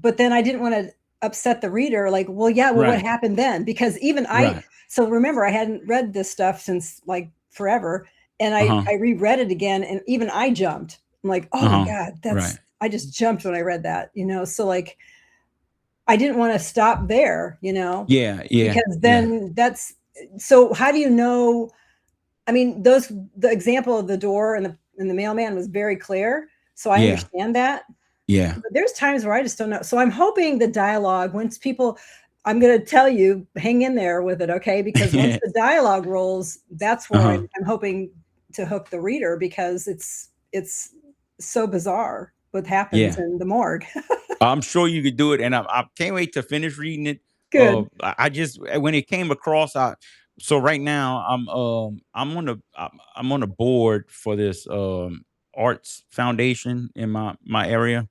then I didn't want to upset the reader. Like, well, yeah, well, what happened then? Because even so remember, I hadn't read this stuff since like forever. And I reread it again, and even I jumped. I'm like, oh my God, I just jumped when I read that, so like, I didn't want to stop there, Yeah, yeah, because yeah, then so how do you know? I mean, the example of the door and the mailman was very clear. So I yeah, understand that. yeah. But there's times where I just don't know. So I'm hoping the dialogue, once people, I'm going to tell you, hang in there with it, okay? Because once Yeah. the dialogue rolls, that's where Uh-huh. I'm hoping to hook the reader, because it's so bizarre what happens Yeah. in the morgue. I'm sure you could do it, and I can't wait to finish reading it. Good. I just when it came across, so right now I'm on a board for this arts foundation in my area,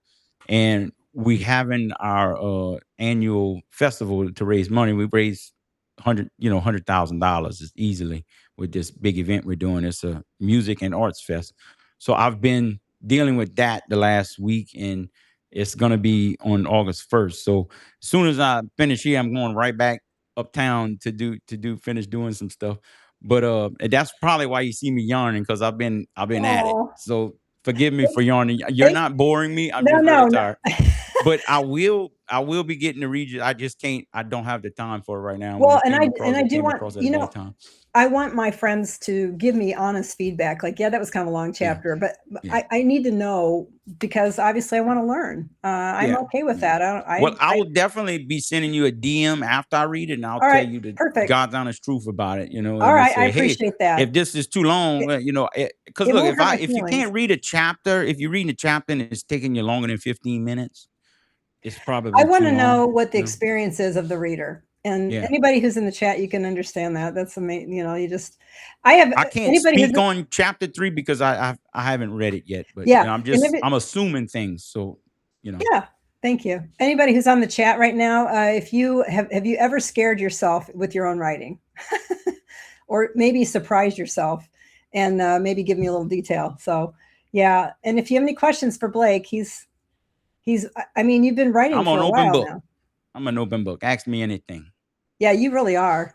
and we having our annual festival to raise money. We raise $100,000 easily with this big event we're doing. It's a music and arts fest. So I've been dealing with that the last week, and it's gonna be on August 1st. So as soon as I finish here, I'm going right back uptown to finish doing some stuff. But and that's probably why you see me yarning, because I've been at it. Oh, So forgive me for yarning. You're thank, not boring me. I'm no, just very no, no. tired. But I will be getting to read you. I just can't. I don't have the time for it right now. When Well, it came across, I it do came want, across at a bad time. I want my friends to give me honest feedback. Like, yeah, that was kind of a long Yeah, chapter, but yeah, I need to know, because obviously I want to learn. I'm yeah, okay with yeah. that. Well, I will definitely be sending you a DM after I read it, and I'll All tell right, you the perfect. God's honest truth about it. All And just right, I say, hey, appreciate that. if this is too long, It, because it look, won't if hurt I my if you feelings. can't read a chapter, if you're reading a chapter and it's taking you longer than 15 minutes, it's I probably want too to long. know what the You know? experience is of the reader. And Yeah. anybody who's in the chat, you can understand that. That's amazing. You just, I have I can't anybody who's, speak on chapter 3 because I haven't read it yet, but yeah. And I'm assuming things. So, yeah, thank you. Anybody who's on the chat right now, if you have you ever scared yourself with your own writing, or maybe surprised yourself, and maybe give me a little detail. So, yeah. And if you have any questions for Blake, he's. I mean, you've been writing I'm for an a open while book. now. I'm an open book. Ask me anything. Yeah, you really are.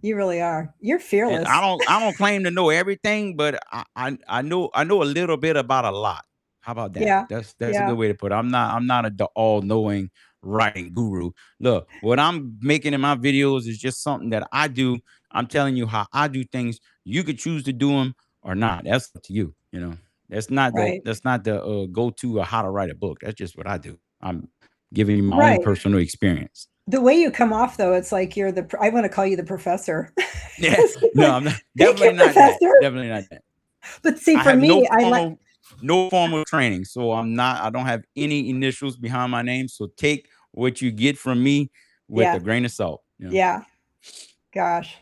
You really are. You're And fearless. I don't claim to know everything, but I know a little bit about a lot. How about that? Yeah, That's a yeah. good way to put it. I'm not a all knowing writing guru. Look, what I'm making in my videos is just something that I do. I'm telling you how I do things. You could choose to do them or not. That's up to you. Right, That's not the go to or how to write a book. That's just what I do. I'm giving you my own right. personal experience. The way you come off, though, it's like you're I want to call you the professor. Yeah, It's no, like, I'm not. thank you, Definitely not that. professor. Definitely not that. But see, I for have me, I like, no formal training, so I don't have any initials behind my name. So take what you get from me with yeah, a grain of salt. yeah. Gosh.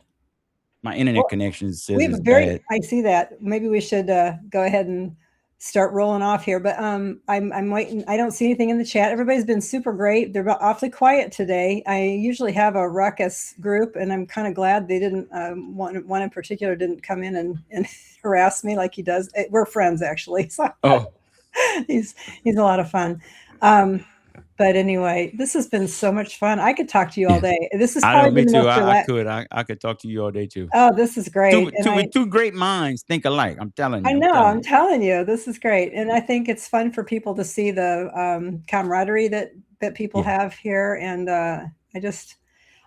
My internet Well, connection we says have it's a very, bad. I see that. Maybe we should go ahead and start rolling off here. But I'm waiting. I don't see anything in the chat. Everybody's been super great. They're awfully quiet today. I usually have a ruckus group, and I'm kind of glad they didn't. One in particular didn't come in and harass me like he does. We're friends, actually. So Oh, he's he's a lot of fun. Um, but anyway, this has been so much fun. I could talk to you all yeah. day. This has I know. probably Me been the too. most relaxed. I could talk to you all day too. Oh, this is great. And Two great minds think alike. I'm telling I you. I'm know, telling I'm you. telling you, this is great. And I think it's fun for people to see the camaraderie that people Yeah. have here. And I just,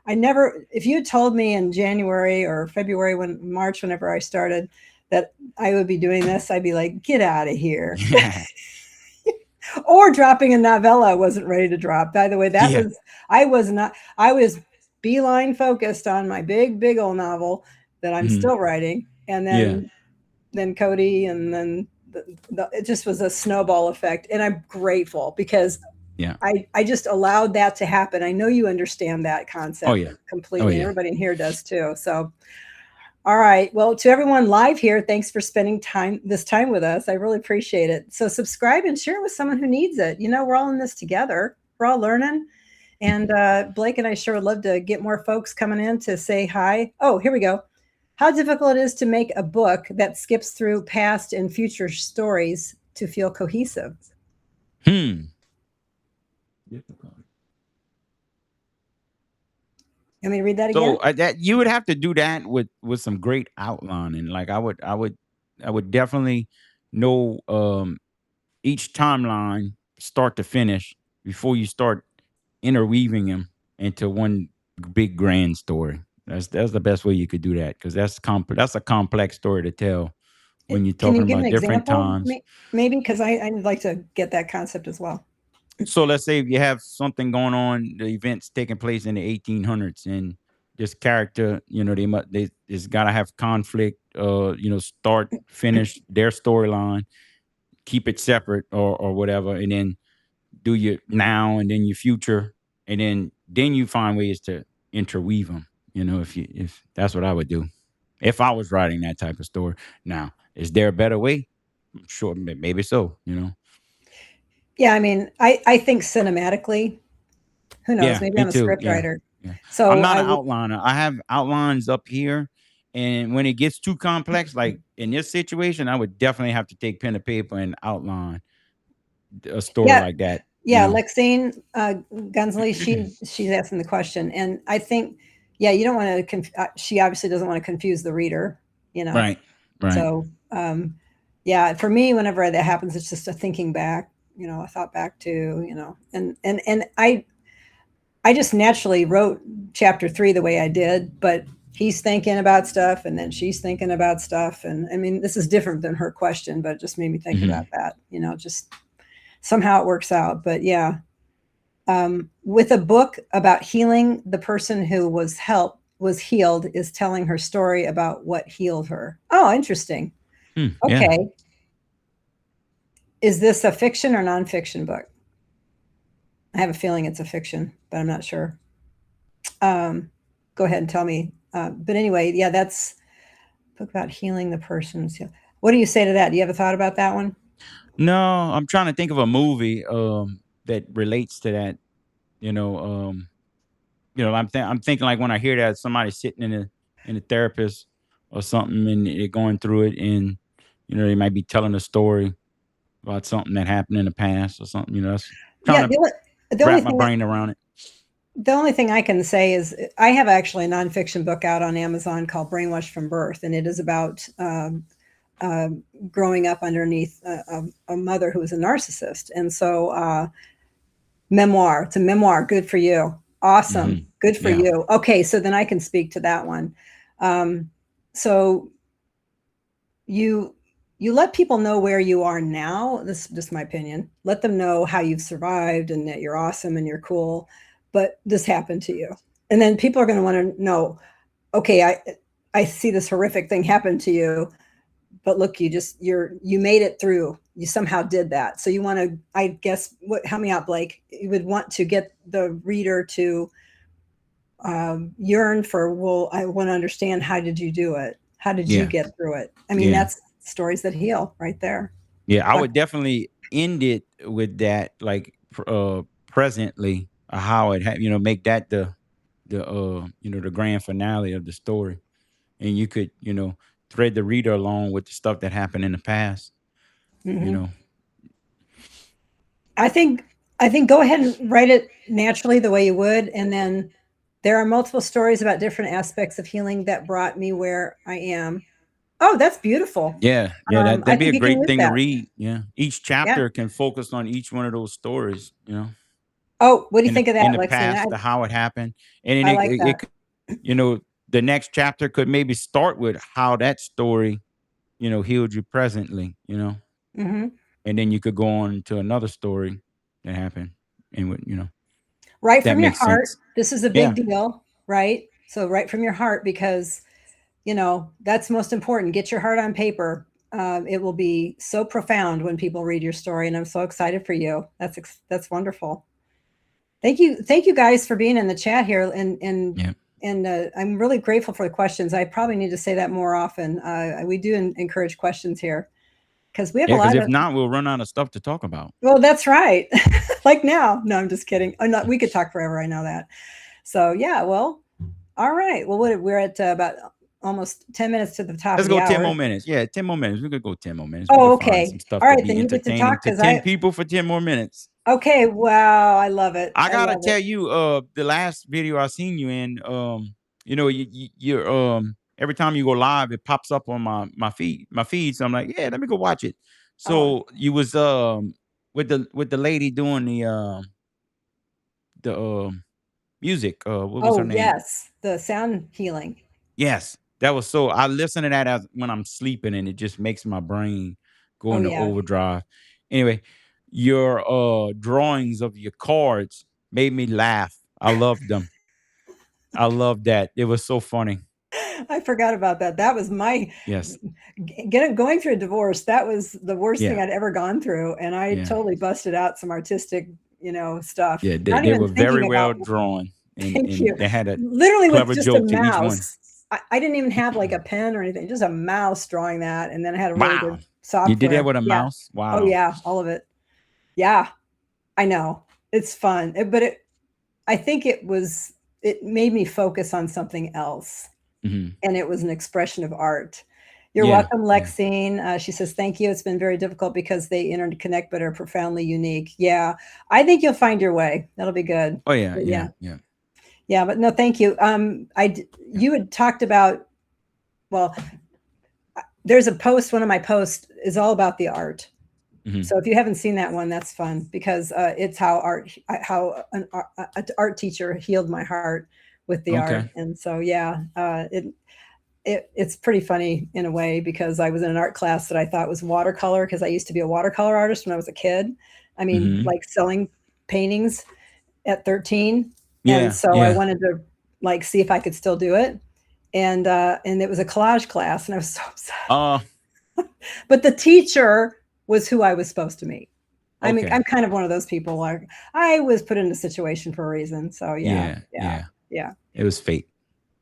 I never, if you had told me in January or February, March, whenever I started, that I would be doing this, I'd be like, get out of here. Yeah. Or dropping a novella I wasn't ready to drop. By the way, Yeah. I was not, I was beeline focused on my big old novel that I'm Mhm. still writing. And Yeah. then Cody, and then it just was a snowball effect. And I'm grateful because Yeah. I just allowed that to happen. I know you understand that Oh concept yeah. Oh completely, and yeah. everybody in here does too. So, all right. Well, to everyone live here, thanks for spending this time with us. I really appreciate it. So subscribe and share it with someone who needs it. We're all in this together. We're all learning. And Blake and I sure would love to get more folks coming in to say hi. Oh, here we go. How difficult it is to make a book that skips through past and future stories to feel cohesive. Hmm. You want me to read that So again? that you would have to do that with some great outlining. Like I would definitely know each timeline start to finish before you start. interweaving them into one big grand story. That's the best way you could do that, because that's a complex story to tell when you're Can talking you give an about different example, times. maybe? Because I'd like to get that concept as well. So let's say if you have something going on, the events taking place in the 1800s, and this character, they just gotta have conflict, start, finish their storyline, keep it separate, or whatever, and then do your now and then your future, and then you find ways to interweave them. If that's what I would do if I was writing that type of story. Now, is there a better way? Sure, maybe so. Yeah, I mean, I think cinematically, who knows? Yeah, Maybe me I'm a too. script Yeah, writer. yeah. I'm So not I an would, outliner. I have outlines up here, and when it gets too complex, like in this situation, I would definitely have to take pen and paper and outline a story yeah, like that. yeah, Lexine Gunsley, she's asking the question, and I think, yeah, you don't want to. She obviously doesn't want to confuse the reader, you know. Right, right. So, yeah, for me, whenever that happens, it's just a thinking back, a thought back to, and I just naturally wrote chapter 3 the way I did, but he's thinking about stuff and then she's thinking about stuff. And I mean, this is different than her question, but it just made me think Hmm. about that, just somehow it works out. But yeah, with a book about healing, the person who was healed is telling her story about what healed her. Oh, interesting. Yeah. Okay. Is this a fiction or nonfiction book? I have a feeling it's a fiction, but I'm not sure. Go ahead and tell me. But anyway, yeah, that's book about healing the person's. What do you say to that? Do you have a thought about that one? No, I'm trying to think of a movie that relates to that. You know, um, I'm thinking, like, when I hear that somebody sitting in a therapist or something, and they're going through it, and they might be telling a story about something that happened in the past or something. That's trying Yeah, to the only wrap my thing brain around it. the only thing I can say is I have actually a nonfiction book out on Amazon called Brainwashed from Birth, and it is about uh, growing up underneath a mother who was a narcissist. And so, memoir, it's a memoir. Good for you. Awesome. Hmm. Good for Yeah, you. Okay, so then I can speak to that one. So you you let people know where you are now. This is just my opinion. Let them know how you've survived and that you're awesome and you're cool, but this happened to you. And then people are going to want to know, okay, I see this horrific thing happen to you, but look, you made it through. You somehow did that. So you want to, I guess, help me out, Blake. You would want to get the reader to yearn for, well, I want to understand, how did you do it? How did you yeah, get through it? I mean, yeah, that's stories that heal right there. yeah. I Talk, would definitely end it with that, like, presently, how it make that the grand finale of the story, and you could thread the reader along with the stuff that happened in the past. You hmm know, I think I think go ahead and write it naturally the way you would, and then there are multiple stories about different aspects of healing that brought me where I am. Oh, that's beautiful. yeah, yeah. I That'd be a think you can great use thing to that. read. Yeah, each Yeah. chapter can focus on each one of those stories. Oh, what do you In the think of in that, the Lexine? past, to how it happened, and then I like it that. could, you know, the next chapter could maybe start with how that story, healed you presently, hmm and then you could go on to another story that happened, and Right that from your makes heart. sense. This is a big Yeah, deal, right? So right from your heart, because that's most important. Get your heart on paper. It will be so profound when people read your story, and I'm so excited for you. That's wonderful. Thank you guys for being in the chat here, yeah, and I'm really grateful for the questions. I probably need to say that more often. We do encourage questions here because we have a yeah. Because lot if of. not, we'll run out of stuff to talk about. Well, that's right. Like now. No, I'm just kidding. I'm not. We could talk forever. I know that. So yeah. Well, all right. Well, we're at about almost 10 minutes to the top Let's of the go 10 more hour. minutes. Yeah, 10 more minutes. We could go 10 more minutes. We Oh, could find some okay. stuff All to right. be Then you get to talk entertaining to because 10 people for 10 more minutes. okay. Wow. I love it. I I gotta love it. tell you, the last video I seen you in, you're every time you go live, it pops up on my feed. So I'm like, yeah, let me go watch it. Oh, So you was with the lady doing the music. What was her Oh, name? yes, the sound healing. Yes, that was so. I listen to that as when I'm sleeping, and it just makes my brain go Oh, into yeah. overdrive. Anyway, your drawings of your cards made me laugh. I loved them. I loved that. It was so funny. I forgot about that. That was my Yes. going through a divorce. That was the worst thing Yeah. I'd ever gone through, and I Yeah. totally busted out some artistic, stuff. Yeah. They, Not they even were very thinking about. well drawn, and Thank you. they had a Literally with clever just a joke to each one. mouse. I didn't even have like a pen or anything. Just a mouse drawing that, and then I had a really Wow. good You did that software. with a Yeah. mouse? Oh Wow. yeah, all of it. Yeah, I know. It's fun, but I think it made me focus on something else, Hmm. and it was an expression of art. You're Yeah. welcome, Yeah. Lexine. She says, "Thank you. It's been very difficult because they interconnect but are profoundly unique." Yeah, I think you'll find your way. That'll be good. Oh yeah. But Yeah. yeah, Yeah. yeah, but no, thank you. Yeah. You had talked about, well, there's a post. One of my posts is all about the art. Hmm. So if you haven't seen that one, that's fun because it's how an art teacher healed my heart with the art. Okay. And so yeah, it's pretty funny in a way because I was in an art class that I thought was watercolor because I used to be a watercolor artist when I was a kid. I mean, Hmm. like selling paintings at 13, and Yeah. so I Yeah. wanted to like see if I could still do it. And it was a collage class, and I was so upset. Uh. But the teacher was who I was supposed to meet. I mean, Okay. I'm kind of one of those people. Like I was put in a situation for a reason. So yeah, Yeah. yeah, Yeah. yeah. It was fate.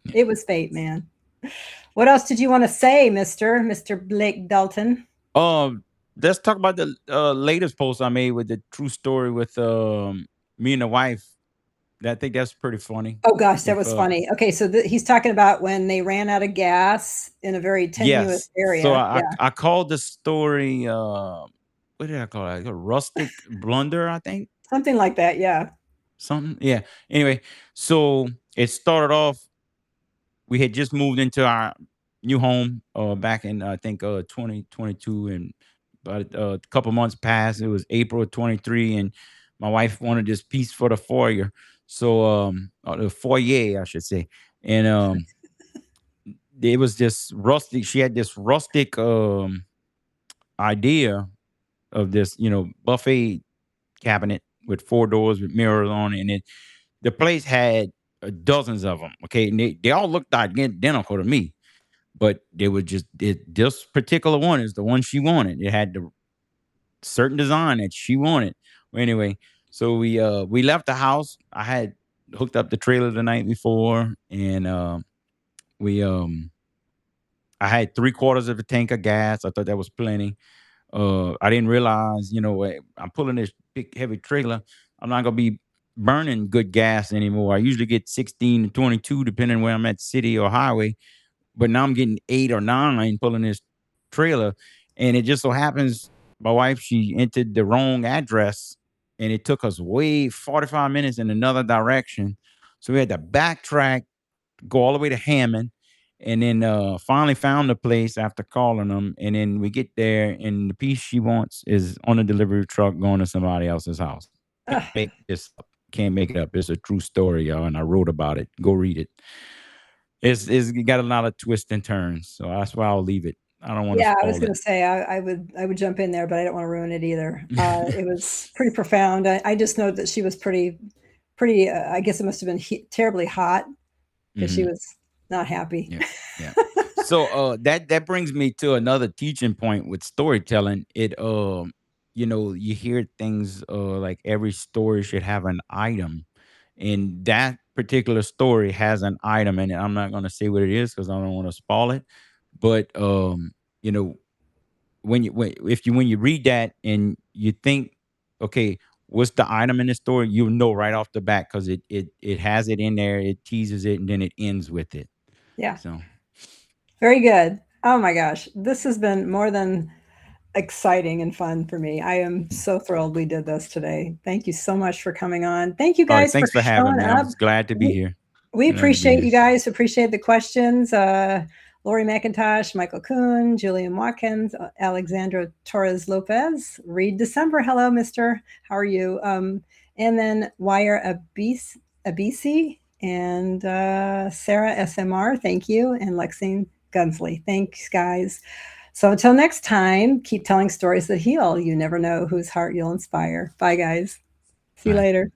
Yeah. It was fate, man. What else did you want to say, Mister Blake Dalton? Um, let's talk about the latest post I made with the true story with me and the wife. I think that's pretty funny. Oh gosh, that With was funny. Okay, so he's talking about when they ran out of gas in a very tenuous yes. So area. I Yeah, I called the story what did I call it? A rustic blunder, I think. something like that. Yeah. Something. Yeah. Anyway, so it started off. We had just moved into our new home back in I think 2022, and but a couple months passed. It was April of 23, and my wife wanted this piece for the foyer. So or the foyer, I should say. And it was this rustic. She had this rustic idea of this, buffet cabinet with four doors with mirrors on it, and the place had dozens of them. Okay, and they all looked identical to me, but they were just this particular one is the one she wanted. It had the certain design that she wanted. Well, anyway, so we left the house. I had hooked up the trailer the night before, and we I had three-quarters of a tank of gas. I thought that was plenty. I didn't realize, I'm pulling this big heavy trailer. I'm not gonna be burning good gas anymore. I usually get 16 to 22, depending where I'm at, city or highway. But now I'm getting 8 or 9 pulling this trailer, and it just so happens my wife she entered the wrong address, and it took us way 45 minutes in another direction. So we had to backtrack, go all the way to Hammond, and then finally found the place after calling them. And then we get there, and the piece she wants is on a delivery truck going to somebody else's house. Can't Ugh. make this up. Can't make it up. It's a true story, y'all, and I wrote about it. Go read it. It's got a lot of twists and turns, so that's why I'll leave it. I don't want to Yeah, I was spoil it. gonna say I would jump in there, but I don't want to ruin it either. It was pretty profound. I just know that she was pretty. I guess it must have been terribly hot because she Hmm. was not happy. Yeah, yeah. So that brings me to another teaching point with storytelling. You hear things like every story should have an item, and that particular story has an item in it. I'm not going to say what it is because I don't want to spoil it. But you know, when you read that and you think, okay, what's the item in the story? You know right off the bat because it has it in there. It teases it and then it ends with it. Yeah, So, very good. Oh my gosh, this has been more than exciting and fun for me. I am mm. so thrilled we did this today. Thank you so much for coming on. Thank you All right, guys for thanks for having showing me. I up. was glad to be We, here. we Glad to be appreciate here. you guys. Appreciate the questions. Lori McIntosh, Michael Kuhn, Julian Watkins, Alexandra Torres Lopez, Reed December. Hello, Mister. How are you? and then Wire Abisi and Sarah SMR, thank you, and Lexine Gunsley. Thanks, guys. So until next time, keep telling stories that heal. You never know whose heart you'll inspire. Bye, guys. See you Bye. later.